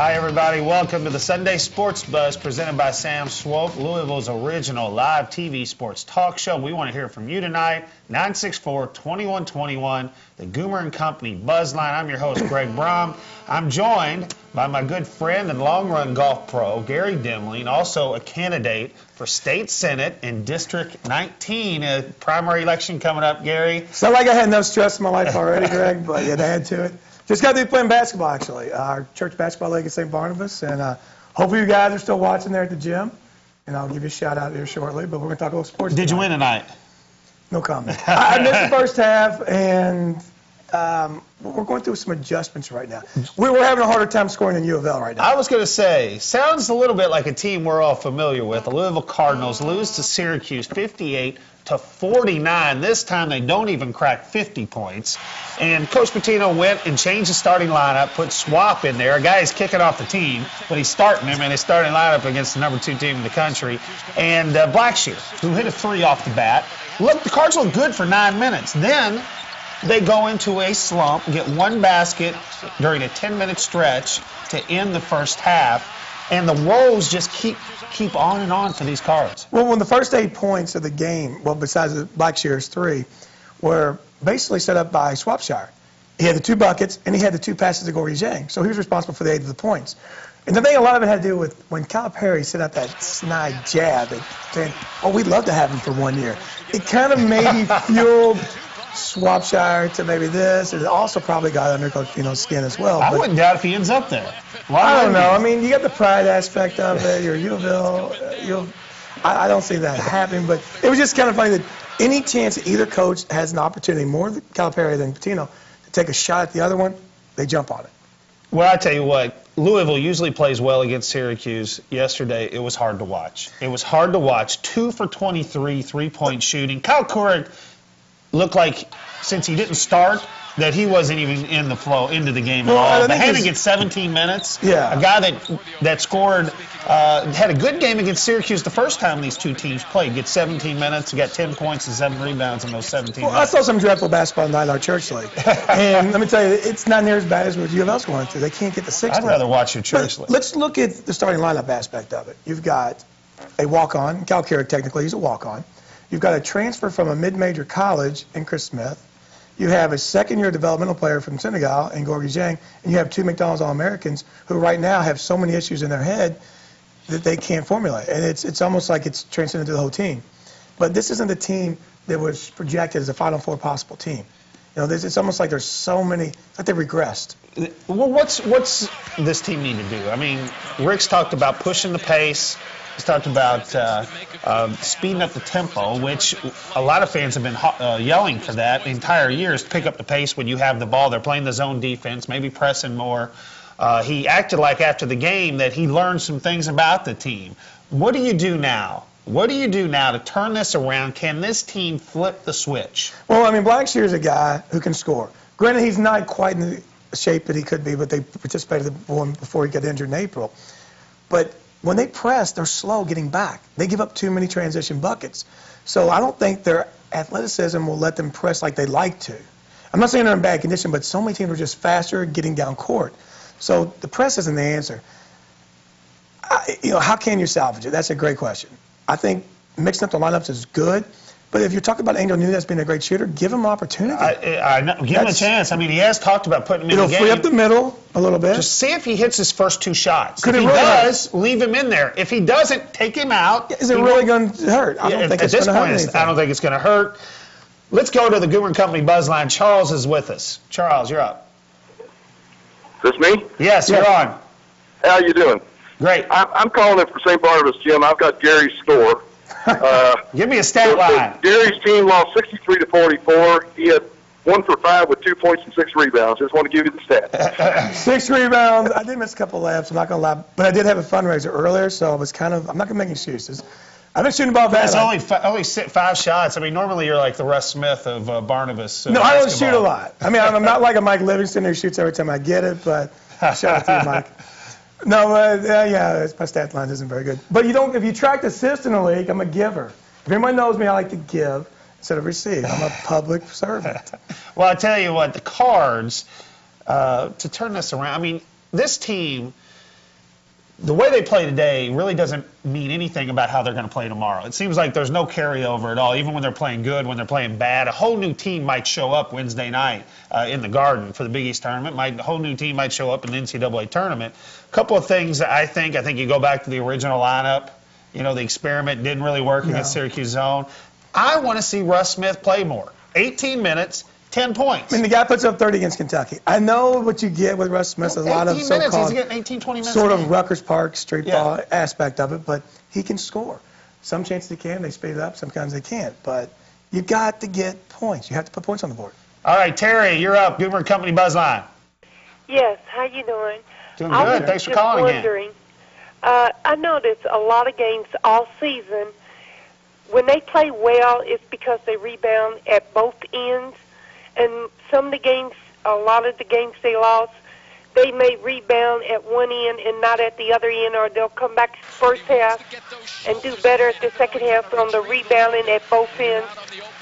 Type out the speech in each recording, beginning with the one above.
Hi, everybody. Welcome to the Sunday Sports Buzz presented by Sam Swope, Louisville's original live TV sports talk show. We want to hear from you tonight. 964-2121, the Goomer & Company Buzz Line. I'm your host, Greg Brom. I'm joined by my good friend and long-run golf pro, Gary Demling, also a candidate for State Senate in District 19. A primary election coming up, Gary. It's not like I had enough stress in my life already, Greg, but yeah, to add to it. Just got to be playing basketball, actually. Our church basketball league at St. Barnabas, and hopefully you guys are still watching there at the gym. And I'll give you a shout out here shortly, but we're going to talk a little sports. Did you win tonight? No comment. I missed the first half, and we're going through some adjustments right now. We're having a harder time scoring than U of L right now. I was going to say, sounds a little bit like a team we're all familiar with. The Louisville Cardinals lose to Syracuse 58-49. This time they don't even crack 50 points. And Coach Pitino went and changed the starting lineup, put Swap in there. A guy is kicking off the team, but he's starting him in his starting lineup against the #2 team in the country. And Blackshear, who hit a 3 off the bat. Look, the Cards look good for 9 minutes. Then they go into a slump, get one basket during a 10-minute stretch to end the first half, and the woes just keep on and on for these Cards. Well, when the first 8 points of the game, well, besides the Blackshear's 3, were basically set up by Swapshire. He had the 2 buckets, and he had the 2 passes to Gorgie Zhang, so he was responsible for the 8 of the points. And the thing, a lot of it had to do with when Calipari set up that snide jab, saying, oh, we'd love to have him for 1 year. It kind of maybe fueled Swapshire to maybe this. It also probably got under Coach Pitino's skin as well. I wouldn't doubt if he ends up there. I don't know. I mean, you got the pride aspect of it. You're U of L. I don't see that happening, but it was just kind of funny that any chance that either coach has an opportunity, more Calipari than Pitino, to take a shot at the other one, they jump on it. Well, I tell you what, Louisville usually plays well against Syracuse. Yesterday, it was hard to watch. It was hard to watch. 2 for 23, three-point shooting. Kyle Kuric looked like, since he didn't start, that he wasn't even in the flow into the game at all. Bohannon gets 17 minutes. Yeah. A guy that scored, had a good game against Syracuse the first time these two teams played. Gets 17 minutes, got 10 points and 7 rebounds in those 17 minutes. I saw some dreadful basketball tonight in our church league. And let me tell you, it's not near as bad as what U of L's going through. They can't get the 60. I'd rather watch your church league. Let's look at the starting lineup aspect of it. You've got a walk-on. Cal Kuric, technically, he's a walk-on. You've got a transfer from a mid-major college in Chris Smith. You have a second-year developmental player from Senegal in Gorgie Zhang, and you have 2 McDonald's All-Americans who right now have so many issues in their head that they can't formulate. And it's almost like it's transcended to the whole team. But this isn't the team that was projected as a Final Four possible team. You know, it's almost like there's so many, it's like they've regressed. Well, what's this team need to do? I mean, Rick's talked about pushing the pace. He's talked about speeding up the tempo, which a lot of fans have been yelling for that the entire year, is to pick up the pace when you have the ball. They're playing the zone defense, maybe pressing more. He acted like after the game that he learned some things about the team. What do you do now? What do you do now to turn this around? Can this team flip the switch? Well, I mean, Blackshear's a guy who can score. Granted, he's not quite in the shape that he could be, but they participated before he got injured in April. But when they press, they're slow getting back. They give up too many transition buckets. So I don't think their athleticism will let them press like they like to. I'm not saying they're in bad condition, but so many teams are just faster getting down court. So the press isn't the answer. How can you salvage it? That's a great question. I think mixing up the lineups is good. But if you're talking about Angel Nunez being a great shooter, give him an opportunity. I know. Give him a chance. I mean, he has talked about putting him in the game. It'll free up the middle a little bit. Just see if he hits his first 2 shots. Could if he really does, leave him in there. If he doesn't, take him out. Is it really going to hurt? I don't think it's going to hurt anything. I don't think it's going to hurt. Let's go to the Goomer & Company Buzz Line. Charles is with us. Charles, you're up. Is this me? Yes, you're on. How you doing? Great. I'm calling it for St. Barnabas, Jim. I've got Gary's score. Give me a stat line. Gary's team lost 63-44. He had 1 for 5 with 2 points and 6 rebounds. Just want to give you the stat. 6 rebounds. I did miss a couple of laps. I'm not going to lie, but I did have a fundraiser earlier, so I was I'm not going to make excuses. I've been shooting the ball fast. That's only 5 shots. I mean, normally you're like the Russ Smith of Barnabas. No, I don't shoot a lot. I mean, I'm not like a Mike Livingston who shoots every time I get it, but shout out to you, Mike. No, yeah, my stat line isn't very good. But if you track assists in the league, I'm a giver. If anyone knows me, I like to give instead of receive. I'm a public servant. Well, I tell you what, the Cards, to turn this around, I mean, this team the way they play today really doesn't mean anything about how they're going to play tomorrow. It seems like there's no carryover at all, even when they're playing good, when they're playing bad. A whole new team might show up Wednesday night in the Garden for the Big East tournament. A whole new team might show up in the NCAA tournament. A couple of things that I think you go back to the original lineup. You know, the experiment didn't really work against Syracuse zone. I want to see Russ Smith play more. 18 minutes. 10 points. I mean, the guy puts up 30 against Kentucky. I know what you get with Russ Smith. There's a lot of so-called he's getting 18, 20 minutes sort of Rutgers Park street ball aspect of it, but he can score. Some chances he can, they speed it up. Sometimes they can't. But you got to get points. You have to put points on the board. All right, Terry, you're up. Goomer Company Buzzline. Yes, how you doing? Doing good. Thanks for calling again. I noticed a lot of games all season, when they play well, it's because they rebound at both ends. And some of the games, a lot of the games they lost, they may rebound at one end and not at the other end, or they'll come back first half and do better at the second half on the rebounding at both ends.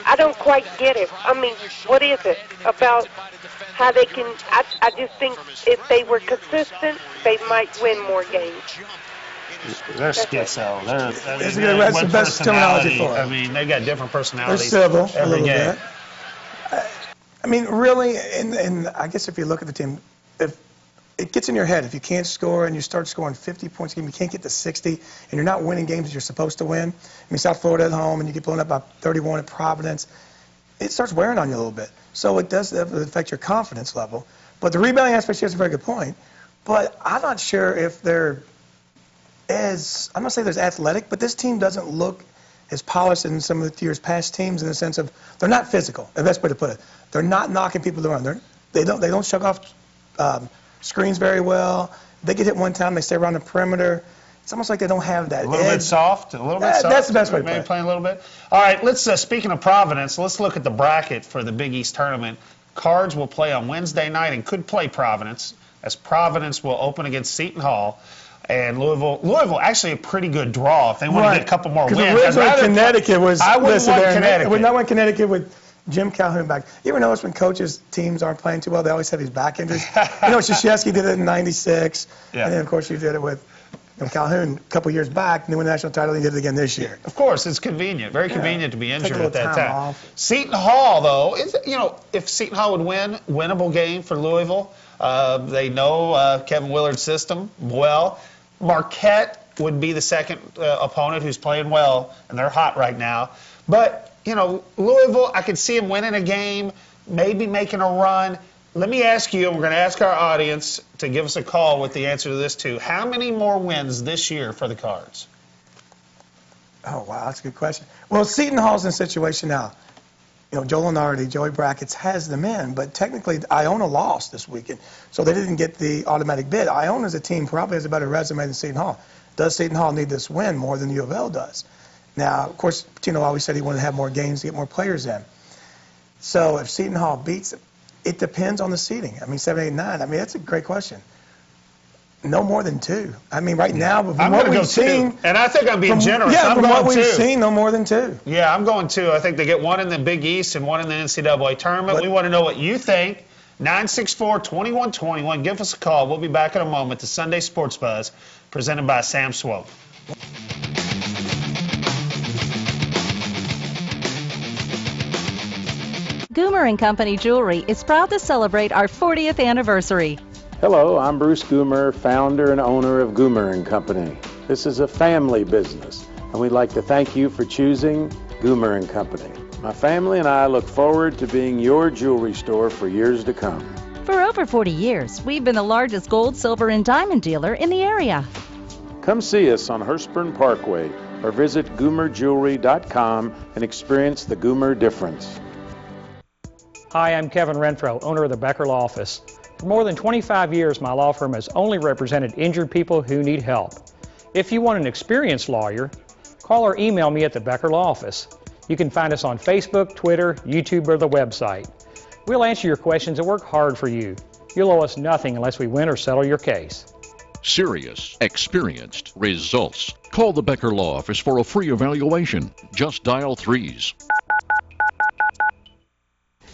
I don't quite get it. I mean, what is it about how they can? I just think if they were consistent, they might win more games. They're schizo. That's the best terminology for it. I mean, they got different personalities. They're civil every game. Bit. I mean, really, and I guess if you look at the team, if it gets in your head, if you can't score and you start scoring 50 points a game, you can't get to 60, and you're not winning games that you're supposed to win. I mean, South Florida at home, and you get blown up by 31 at Providence. It starts wearing on you a little bit. So it does affect your confidence level. But the rebounding aspect is a very good point. But I'm not sure if they're as, I'm not saying there's athletic, but this team doesn't look as polished in some of the years past teams in the sense of they're not physical. The best way to put it. They're not knocking people around. They don't shuck off screens very well. They get hit one time, they stay around the perimeter. It's almost like they don't have that. A little bit soft. That's the best way to play. Maybe playing a little bit. All right, let's. Speaking of Providence, let's look at the bracket for the Big East tournament. Cards will play on Wednesday night and could play Providence, as Providence will open against Seton Hall. And Louisville actually a pretty good draw if they want to get a couple more wins. Originally Connecticut was. I wouldn't want Connecticut. I would not want Connecticut with Jim Calhoun back. You ever notice when coaches' teams aren't playing too well, they always have these back injuries? You know, Krzyzewski did it in '96, and then of course you did it with Calhoun a couple years back, and then won the national title, he did it again this year. Of course, it's convenient, very convenient to be injured at that time. Seton Hall, though, if Seton Hall would win, winnable game for Louisville. They know Kevin Willard's system well. Marquette would be the second opponent who's playing well, and they're hot right now. But, Louisville, I could see them winning a game, maybe making a run. Let me ask you, and we're going to ask our audience to give us a call with the answer to this, too. How many more wins this year for the Cards? Oh, wow, that's a good question. Well, Seton Hall's in a situation now. Joe Lunardi, Joey Brackets has them in, but technically Iona lost this weekend, so they didn't get the automatic bid. Iona as a team probably has a better resume than Seton Hall. Does Seton Hall need this win more than U of L does? Now, of course, Pitino always said he wanted to have more games to get more players in. So if Seton Hall beats it depends on the seeding. I mean, 7, 8, 9. I mean, that's a great question. No more than 2. I mean, right now, from what we've seen, and I think I'm being generous. Yeah, from what we've seen, no more than 2. Yeah, I'm going 2. I think they get one in the Big East and one in the NCAA tournament. We want to know what you think. 964-2121. Give us a call. We'll be back in a moment. The Sunday Sports Buzz, presented by Sam Swope. Goomer & Company Jewelry is proud to celebrate our 40th anniversary. Hello, I'm Bruce Goomer, founder and owner of Goomer & Company. This is a family business, and we'd like to thank you for choosing Goomer & Company. My family and I look forward to being your jewelry store for years to come. For over 40 years, we've been the largest gold, silver, and diamond dealer in the area. Come see us on Hurstburn Parkway or visit goomerjewelry.com and experience the Goomer difference. Hi, I'm Kevin Renfro, owner of the Becker Law Office. For more than 25 years, my law firm has only represented injured people who need help. If you want an experienced lawyer, call or email me at the Becker Law Office. You can find us on Facebook, Twitter, YouTube, or the website. We'll answer your questions and work hard for you. You'll owe us nothing unless we win or settle your case. Serious, experienced, results. Call the Becker Law Office for a free evaluation. Just dial 3s.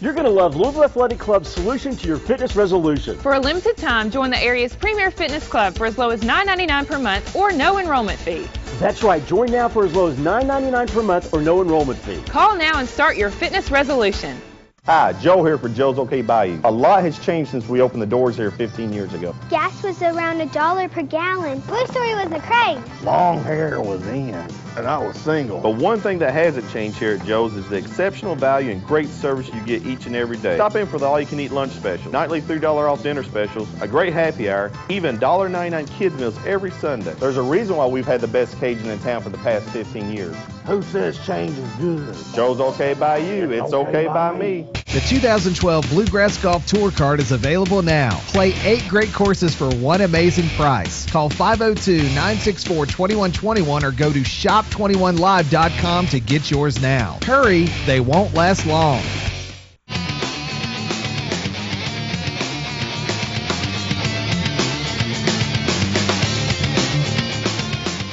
You're going to love Louisville Athletic Club's solution to your fitness resolution. For a limited time, join the area's premier fitness club for as low as $9.99 per month or no enrollment fee. That's right. Join now for as low as $9.99 per month or no enrollment fee. Call now and start your fitness resolution. Hi, Joe here for Joe's OK Bayou. A lot has changed since we opened the doors here 15 years ago. Gas was around $1 per gallon. Blue Story was a craze. Long hair was in, and I was single. But one thing that hasn't changed here at Joe's is the exceptional value and great service you get each and every day. Stop in for the all-you-can-eat lunch special, nightly $3 off dinner specials, a great happy hour, even $1.99 kids meals every Sunday. There's a reason why we've had the best Cajun in town for the past 15 years. Who says change is good? Joe's OK Bayou. It's okay by me. The 2012 Bluegrass Golf Tour Card is available now. Play 8 great courses for one amazing price. Call 502-964-2121 or go to shop21live.com to get yours now. Hurry, they won't last long.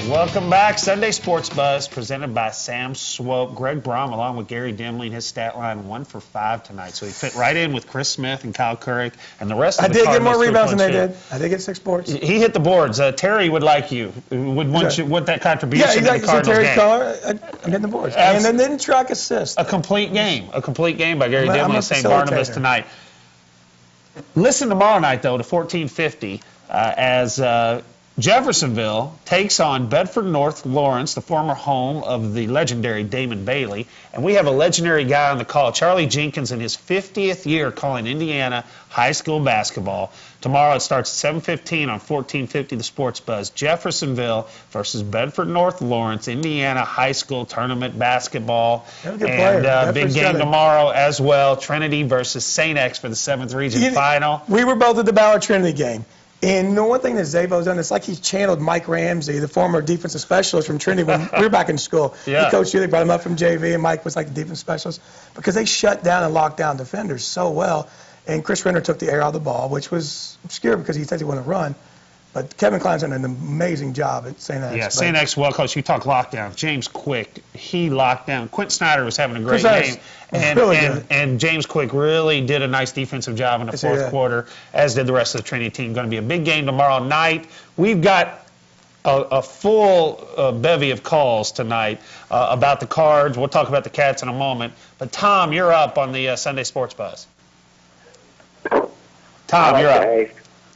Welcome back. Sunday Sports Buzz presented by Sam Swope. Greg Brom along with Gary Dimley and his stat line 1 for 5 tonight. So he fit right in with Chris Smith and Kyle Couric and the rest of the Cardinals. I did get more rebounds than they did. I did get 6 boards. He hit the boards. Terry would like you. Would want that contribution to the Cardinals Terry's game. Caller, I'm hitting the boards. And then didn't track assist. A complete game. A complete game by Gary Dimley and St. Barnabas tonight. Listen tomorrow night, though, to 1450 as Jeffersonville takes on Bedford North Lawrence, the former home of the legendary Damon Bailey. And we have a legendary guy on the call, Charlie Jenkins, in his 50th year calling Indiana high school basketball. Tomorrow it starts at 7:15 on 1450 The Sports Buzz. Jeffersonville versus Bedford North Lawrence, Indiana high school tournament basketball. And big game tomorrow as well. Trinity versus St. X for the 7th Region Final. We were both at the Ballard Trinity game. And the one thing that Zavo's done, it's like he's channeled Mike Ramsey, the former defensive specialist from Trinity when we were back in school. Yeah. He coached you, they brought him up from JV, and Mike was like the defense specialist because they shut down and locked down defenders so well. And Chris Renner took the air out of the ball, which was obscure because he said he wanted to run. But Kevin Klein's done an amazing job at St. X. Yeah, St. X well coached. You talk lockdown. James Quick, he locked down. Quentin Snyder was having a great game. And James Quick really did a nice defensive job in the fourth quarter, as did the rest of the Trinity team. Going to be a big game tomorrow night. We've got a full bevy of calls tonight about the Cards. We'll talk about the Cats in a moment. But, Tom, you're up on the Sunday Sports Buzz. Tom, you're up.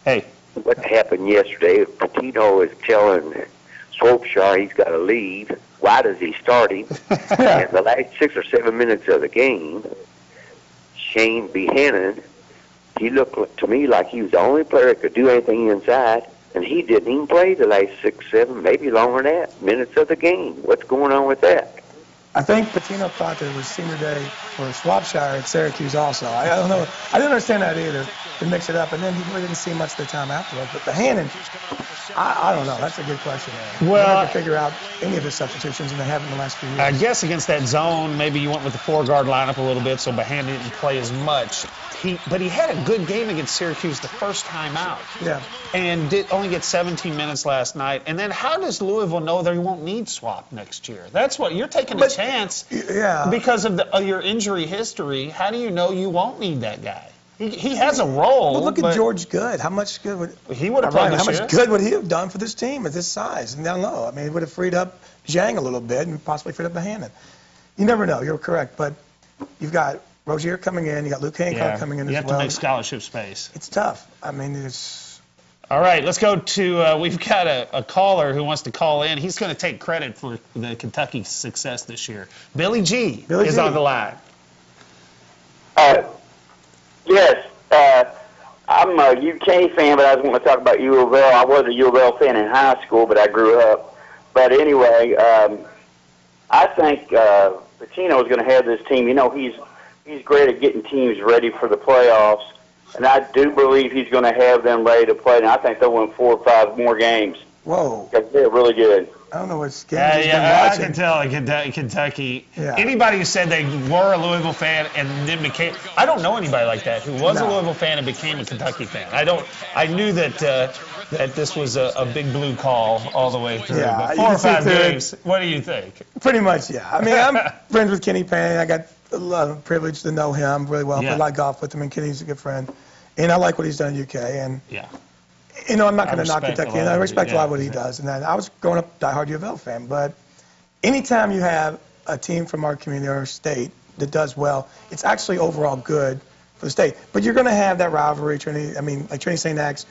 Hey. What happened yesterday, Patino is telling Swopeshire he's got to leave. Why does he start him? And the last 6 or 7 minutes of the game, Shane Behannon, he looked to me like he was the only player that could do anything inside, and he didn't even play the last 6, 7, maybe longer than that, minutes of the game. What's going on with that? I think Patino thought that it was senior day for Swopeshire at Syracuse also. I don't know. I didn't understand that either, to mix it up. And then he really didn't see much of the time afterwards. But Behannon, I don't know. That's a good question. Well, I can figure out any of his substitutions, and they haven't in the last few years. I guess against that zone, maybe you went with the 4-guard lineup a little bit, so Behannon didn't play as much. But he had a good game against Syracuse the first time out. Yeah. And did only get 17 minutes last night. And then how does Louisville know they won't need Swap next year? That's what you're taking a chance. Yeah. Because of your injury history. How do you know you won't need that guy? He has a role. Well, look at George Good. How much good would he would have played this year? How much good would he have done for this team at this size? And I don't know. I mean, it would have freed up Zhang a little bit and possibly freed up Behannon. You never know. You're correct. But you've got Rozier coming in. You got Luke Hancock coming in as well. You have to make scholarship space. It's tough. I mean, it's... All right, let's go to, we've got a caller who wants to call in. He's going to take credit for the Kentucky success this year. Billy G is on the line. Yes, I'm a UK fan, but I was going to talk about U of L. I was a U of L fan in high school, but I grew up. But anyway, I think Patino is going to have this team. You know, he's great at getting teams ready for the playoffs, and I do believe he's going to have them ready to play. And I think they'll win 4 or 5 more games. Whoa. They're really good. I don't know what games Yeah, he's been I watching. can tell in Kentucky. Yeah. Anybody who said they were a Louisville fan and then became, I don't know anybody like that who was a No. Louisville fan and became a Kentucky fan. I knew that that this was a big blue call all the way through. Yeah, but you 4 or can see 5 through it. games. What do you think? Pretty much, yeah. I mean, I'm friends with Kenny Payne. I got a lot of privilege to know him really well. I Yeah. play a lot of golf with him, and Kenny's a good friend. And I like what he's done in UK. And, Yeah. you know, I'm not I going to knock respect Kentucky, a and lot I of respect it, a lot yeah. of what he does. And I was growing up a diehard U of L fan. But anytime you have a team from our community or state that does well, it's actually overall good for the state. But you're going to have that rivalry, Trinity. I mean, like Trinity St. X,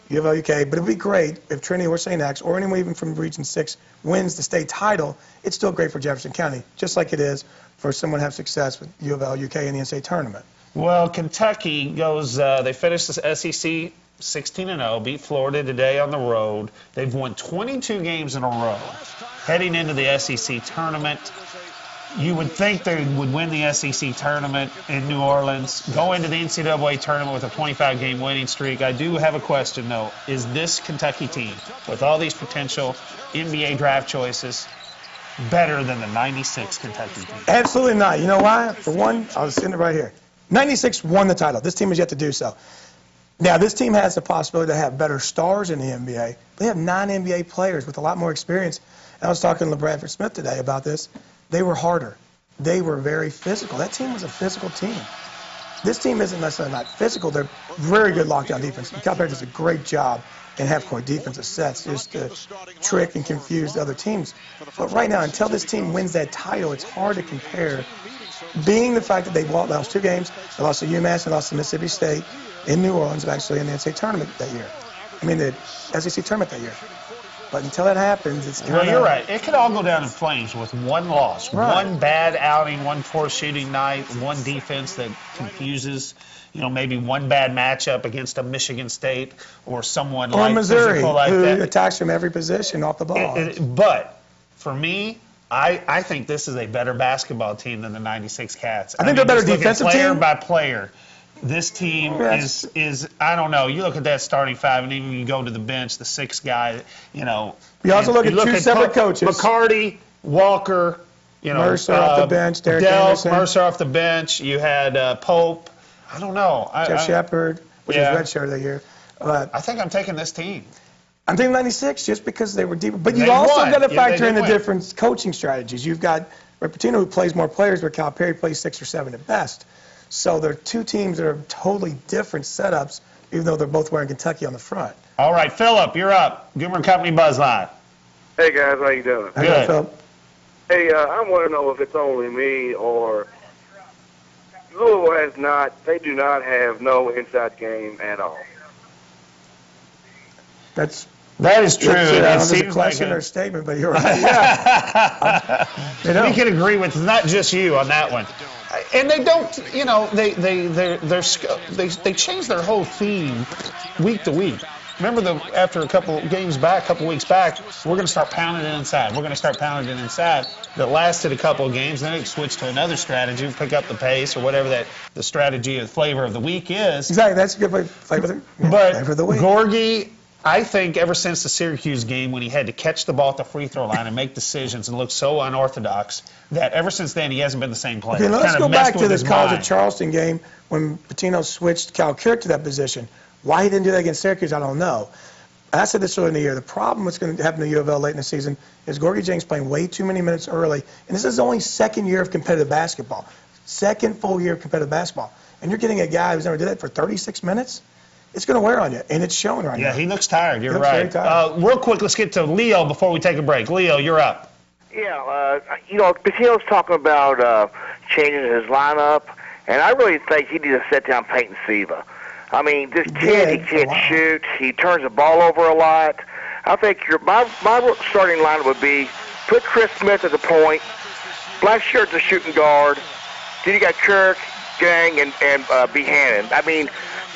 U of L UK. But it would be great if Trinity or St. X or anyone even from Region 6 wins the state title. It's still great for Jefferson County, just like it is for someone to have success with U of L UK in the NCAA tournament. Well, Kentucky goes, they finished the SEC 16-0, beat Florida today on the road. They've won 22 games in a row. Heading into the SEC tournament, you would think they would win the SEC tournament in New Orleans, go into the NCAA tournament with a 25-game winning streak. I do have a question, though. Is this Kentucky team, with all these potential NBA draft choices, better than the 96 Kentucky team? Absolutely not. You know why? For one, I was sitting right here. 96 won the title. This team has yet to do so. Now, this team has the possibility to have better stars in the NBA. They have 9 NBA players with a lot more experience. And I was talking to LeBradford Smith today about this. They were harder. They were very physical. That team was a physical team. This team isn't necessarily not physical. They're very good lockdown defense. And Calipari does a great job in half-court defensive sets just to trick and confuse the other teams. But right now, until this team wins that title, it's hard to compare. Being the fact that they lost 2 games, they lost to UMass and lost to Mississippi State in New Orleans, actually in the NCAA tournament that year. I mean, the SEC tournament that year. But until that happens, it's kind of... Well, you're right. It could all go down in flames with one loss, Right. one bad outing, one poor shooting night, one defense that confuses, maybe one bad matchup against a Michigan State or someone Or like Missouri, physical like who that. attacks from every position off the ball. But for me, I think this is a better basketball team than the 96 Cats. I think they're a better just look at defensive player team. by player. This team Yes. is I don't know. You look at that starting 5, and even you go to the bench, the 6th guy, You also look at 2 separate coaches. McCarty, Walker, Mercer off the bench, Derek Delk, Anderson. Mercer off the bench. You had Pope. I don't know. Jeff Shepard, which yeah. is redshirt that year. But I think I'm taking this team. I'm thinking 96 just because they were deeper. But you've They also won. got to Yeah, factor they in the win. different coaching strategies. You've got Repetino, who plays more players, where Calipari plays 6 or 7 at best. So they're 2 teams that are totally different setups, even though they're both wearing Kentucky on the front. All right, Philip, you're up. Goomer Company Buzzline. Hey guys, how you doing? Okay, Phil. Hey, I want to know if it's only me or Louisville they do not have no inside game at all. That is true. I don't know if It it's a seems question like or a statement, but you're right. Yeah. we can agree with not just you on that one. And they don't, they change their whole theme week to week. Remember after a couple weeks back, we're going to start pounding it inside. We're going to start pounding it inside. That lasted a couple of games. Then it switched to another strategy, pick up the pace or whatever the strategy or flavor of the week is. Exactly. That's a good flavor of the week. Gorgie, I think ever since the Syracuse game when he had to catch the ball at the free throw line and make decisions and look so unorthodox, that ever since then he hasn't been the same player. Okay, let's Kind go of back messed to with this his College mind. of Charleston game when Pitino switched Cal Kirk to that position. Why he didn't do that against Syracuse, I don't know. I said this earlier in the year. The problem that's going to happen to U of L late in the season is Gorgie James playing way too many minutes early, and this is only 2nd year of competitive basketball. 2nd full year of competitive basketball. And you're getting a guy who's never did that for 36 minutes? It's going to wear on you, and it's showing right now. Yeah, he looks tired. You're He looks right. very tired. Real quick, let's get to Leo before we take a break. Leo, you're up. Yeah, Pitino's talking about changing his lineup, and I really think he needs to set down Peyton Siva. I mean, this kid, he can't shoot. He turns the ball over a lot. I think my starting lineup would be put Chris Smith at the point, Blackshirt the shooting guard, then you got Kirk, Gang, and Behannon. I mean,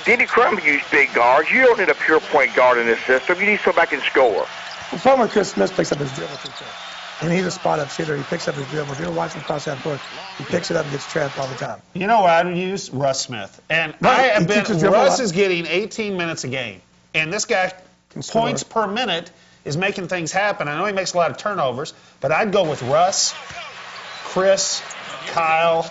Denny Crum used big guards. You don't need a pure point guard in this system. You need somebody that can score. The problem with Chris Smith picks up his dribble too quick. And he's a spot-up shooter. He picks up his dribble. If you're watching cross half court, he picks it up and gets trapped all the time. You know what I would use? Russ Smith. And Right, Russ dribble is getting 18 minutes a game. And this guy, points per minute, is making things happen. I know he makes a lot of turnovers, but I'd go with Russ, Chris, Kyle,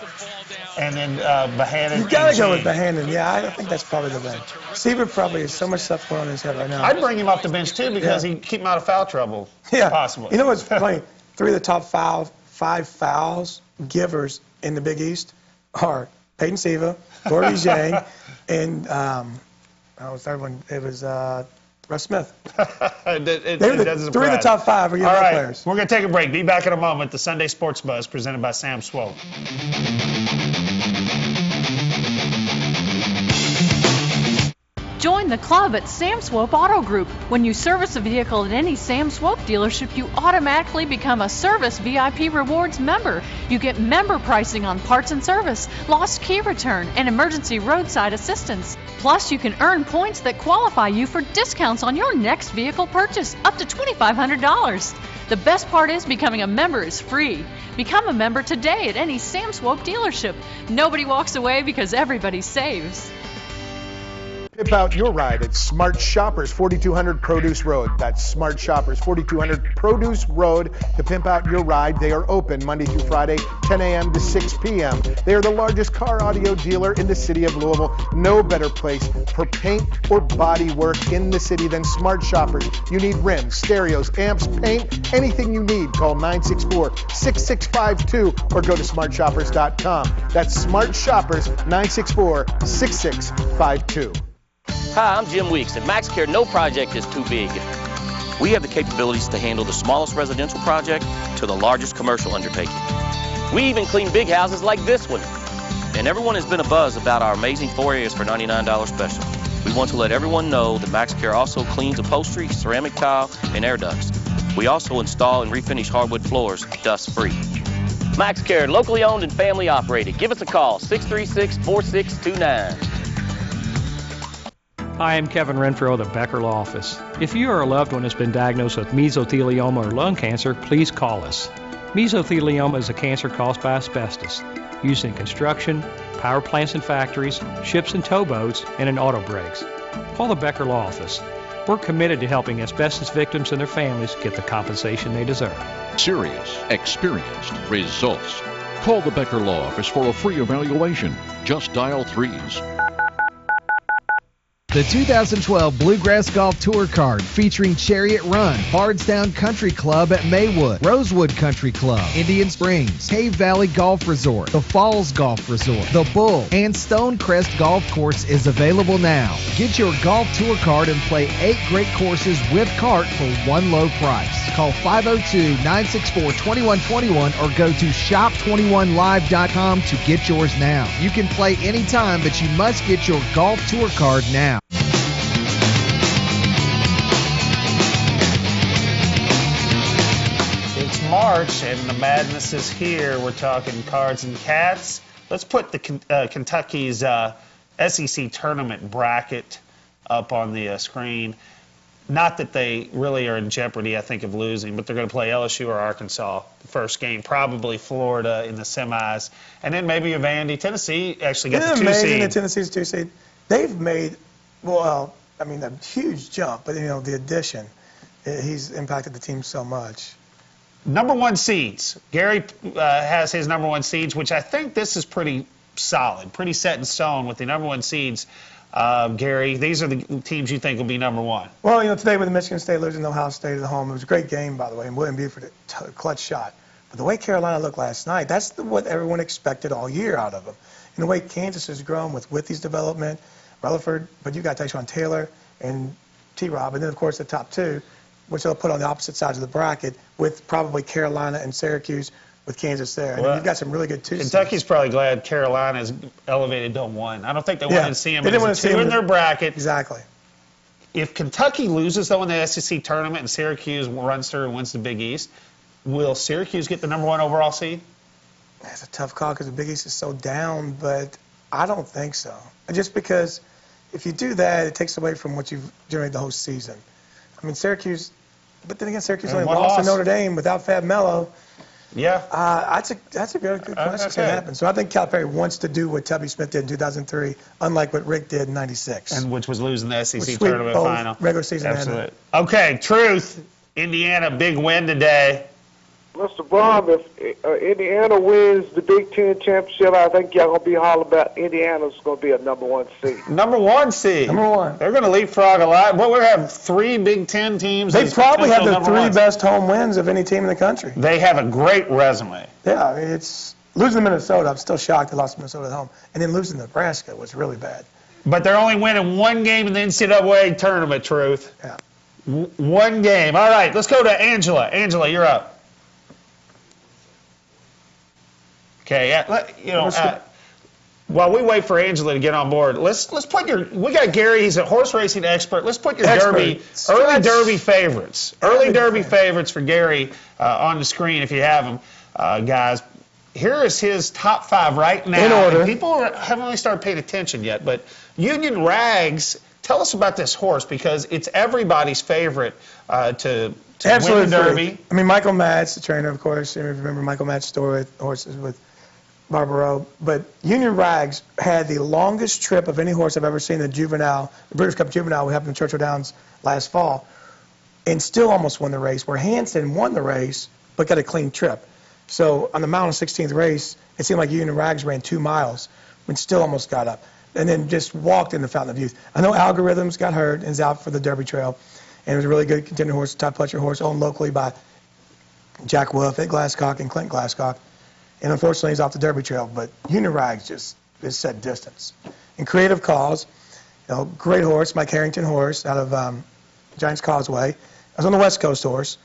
and then Bohannon. You got to go with Bohannon. Yeah, I think that's probably the bench. Seaver probably has so much stuff going on in his head right now. I'd bring him off the bench, too, because he'd keep him out of foul trouble, possibly. You know what's funny? 3 of the top 5 fouls givers in the Big East are Peyton Siva, Gordy Zhang, and the third one. It was Russ Smith. They were 3 of the top 5 are All right, players. We're going to take a break. Be back in a moment. The Sunday Sports Buzz presented by Sam Swope. Join the club at Sam Swope Auto Group. When you service a vehicle at any Sam Swope dealership, you automatically become a Service VIP Rewards member. You get member pricing on parts and service, lost key return, and emergency roadside assistance. Plus, you can earn points that qualify you for discounts on your next vehicle purchase, up to $2,500. The best part is becoming a member is free. Become a member today at any Sam Swope dealership. Nobody walks away because everybody saves. Pimp out your ride at Smart Shoppers, 4200 Produce Road. That's Smart Shoppers, 4200 Produce Road to pimp out your ride. They are open Monday through Friday, 10 a.m. to 6 p.m. They are the largest car audio dealer in the city of Louisville. No better place for paint or body work in the city than Smart Shoppers. You need rims, stereos, amps, paint, anything you need. Call 964-6652 or go to smartshoppers.com. That's Smart Shoppers, 964-6652. Hi, I'm Jim Weeks. At MaxCare, no project is too big. We have the capabilities to handle the smallest residential project to the largest commercial undertaking. We even clean big houses like this one. And everyone has been abuzz about our amazing 4 areas for $99 special. We want to let everyone know that MaxCare also cleans upholstery, ceramic tile, and air ducts. We also install and refinish hardwood floors dust-free. MaxCare, locally owned and family operated. Give us a call, 636-4629. Hi, I'm Kevin Renfro of the Becker Law Office. If you or a loved one has been diagnosed with mesothelioma or lung cancer, please call us. Mesothelioma is a cancer caused by asbestos, used in construction, power plants and factories, ships and towboats, and in auto brakes. Call the Becker Law Office. We're committed to helping asbestos victims and their families get the compensation they deserve. Serious, experienced, results. Call the Becker Law Office for a free evaluation. Just dial 3s. The 2012 Bluegrass Golf Tour Card featuring Chariot Run, Bardstown Country Club at Maywood, Rosewood Country Club, Indian Springs, Cave Valley Golf Resort, the Falls Golf Resort, the Bull, and Stonecrest Golf Course is available now. Get your golf tour card and play 8 great courses with cart for one low price. Call 502-964-2121 or go to shop21live.com to get yours now. You can play anytime, but you must get your golf tour card now. It's March, and the madness is here. We're talking cards and cats. Let's put the Kentucky's SEC tournament bracket up on the screen. Not that they really are in jeopardy, I think, of losing, but they're going to play LSU or Arkansas the first game, probably Florida in the semis, and then maybe Vandy. Tennessee actually got the 2 seed. The Tennessee's 2 seed. They've made, well, I mean, a huge jump, but, you know, the addition, he's impacted the team so much. Number 1 seeds. Gary has his number 1 seeds, which I think this is pretty solid, pretty set in stone with the number 1 seeds. Gary, these are the teams you think will be number 1. Well, you know, today with Michigan State losing to Ohio State at home, it was a great game, by the way, and William Buford, a clutch shot. But the way Carolina looked last night, that's what everyone expected all year out of them. And the way Kansas has grown with Withy's development, Rutherford, but you got Tyshawn Taylor and T-Rob, and then, of course, the top 2, which they'll put on the opposite sides of the bracket with probably Carolina and Syracuse with Kansas there. Well, and you've got some really good 2 seeds. Kentucky's probably glad Carolina's elevated to 1. I don't think they wanted to see them as a 2 in their bracket. Exactly. If Kentucky loses, though, in the SEC tournament and Syracuse runs through and wins the Big East, will Syracuse get the number 1 overall seed? That's a tough call because the Big East is so down, but I don't think so. Just because if you do that, it takes away from what you've generated the whole season. I mean, Syracuse, but then again, Syracuse only lost to Notre Dame without Fab Melo. Yeah. That's a very good question. That's what happened. So I think Calipari wants to do what Tubby Smith did in 2003, unlike what Rick did in '96. And which was losing the SEC tournament final. Regular season. Absolutely. Okay, Truth. Indiana, big win today. Mr. Baum, if Indiana wins the Big Ten championship, I think y'all going to be hollering about Indiana's going to be a #1 seed. Number 1 seed. Number 1. They're going to leapfrog a lot. Well, we're going to have 3 Big Ten teams. They probably have the 3 1s. best home wins of any team in the country. They have a great resume. Yeah, I mean, it's losing to Minnesota. I'm still shocked they lost to Minnesota at home. And then losing to Nebraska was really bad. But they're only winning 1 game in the NCAA tournament, Truth. Yeah. 1 game. All right, let's go to Angela. Angela, you're up. Okay, while we wait for Angela to get on board, let's put we got Gary, he's a horse racing expert. Let's put your early Derby favorites. Early Derby favorites for Gary on the screen if you have them, guys. Here is his top 5 right now. In order. And people haven't really started paying attention yet, but Union Rags, tell us about this horse because it's everybody's favorite to win the Derby. I mean, Michael Matz, the trainer, of course. You remember Michael Matz's story with horses with Barbaro. But Union Rags had the longest trip of any horse I've ever seen, the British Cup Juvenile we happened in Churchill Downs last fall, and still almost won the race, where Hansen won the race but got a clean trip. So on the Mile 16th race, it seemed like Union Rags ran 2 miles, but still almost got up, and then just walked in the Fountain of Youth. I know Algorithms got hurt and is out for the Derby Trail, and it was a really good contender horse, Todd Pletcher horse, owned locally by Jack Wolf at Glasscock and Clint Glasscock. And unfortunately, he's off the Derby Trail, but Union Rags just is set distance. And Creative Cause, great horse, Mike Harrington horse out of Giants Causeway. I was on the West Coast horse,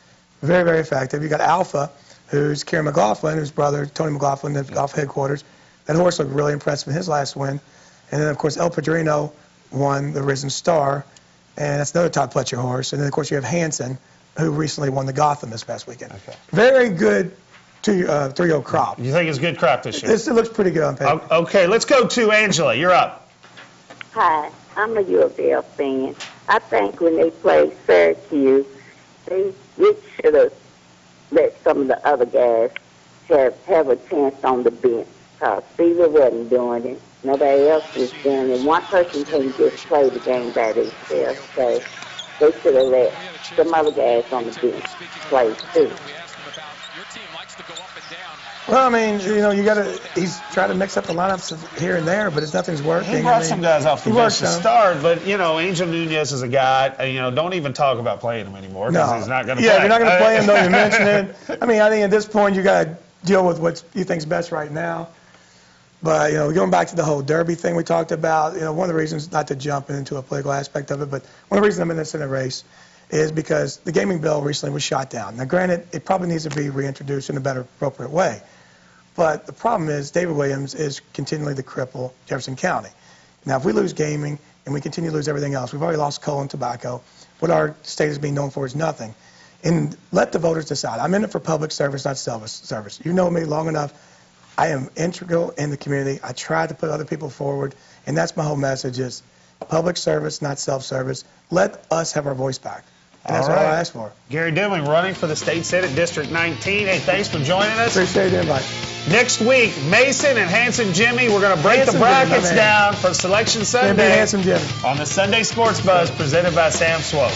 very, very effective. You got Alpha, who's Kieran McLaughlin, whose brother, Tony McLaughlin, at golf headquarters. That horse looked really impressive in his last win. And then, of course, El Padrino won the Risen Star, and that's another Todd Pletcher horse. And then, of course, you have Hansen, who recently won the Gotham this past weekend. Okay. Very good 3-year-old crop. You think it's a good crop this year? It looks pretty good on paper. Okay, let's go to Angela. You're up. Hi, I'm a U of L fan. I think when they played Syracuse, they should have let some of the other guys have a chance on the bench. Because Caesar wasn't doing it. Nobody else was doing it. One person couldn't just play the game by themselves. So they should have let some other guys on the bench play too. Well, I mean, he's trying to mix up the lineups here and there, but nothing's working. He brought some guys off the bench to start, but, Angel Nunez is a guy, don't even talk about playing him anymore because he's not going to play. Yeah, you're not going to play him, don't even mention it. I mean, I think at this point you got to deal with what you think's best right now. But, going back to the whole Derby thing we talked about, one of the reasons, not to jump into a political aspect of it, but one of the reasons I'm in this in a race is because the gaming bill recently was shot down. Now, granted, it probably needs to be reintroduced in a better, appropriate way. But the problem is David Williams is continually the cripple Jefferson County. Now, if we lose gaming and we continue to lose everything else, we've already lost coal and tobacco. What our state is being known for is nothing. And let the voters decide. I'm in it for public service, not self-service. You know me long enough. I am integral in the community. I try to put other people forward, and that's my whole message is public service, not self-service. Let us have our voice back. And that's what I asked for. Gary Dibling running for the State Senate, District 19. Hey, thanks for joining us. Appreciate the invite. Next week, Mason and Handsome Jimmy, we're going to break the brackets down for Selection Sunday Handsome Jimmy on the Sunday Sports Buzz presented by Sam Swope.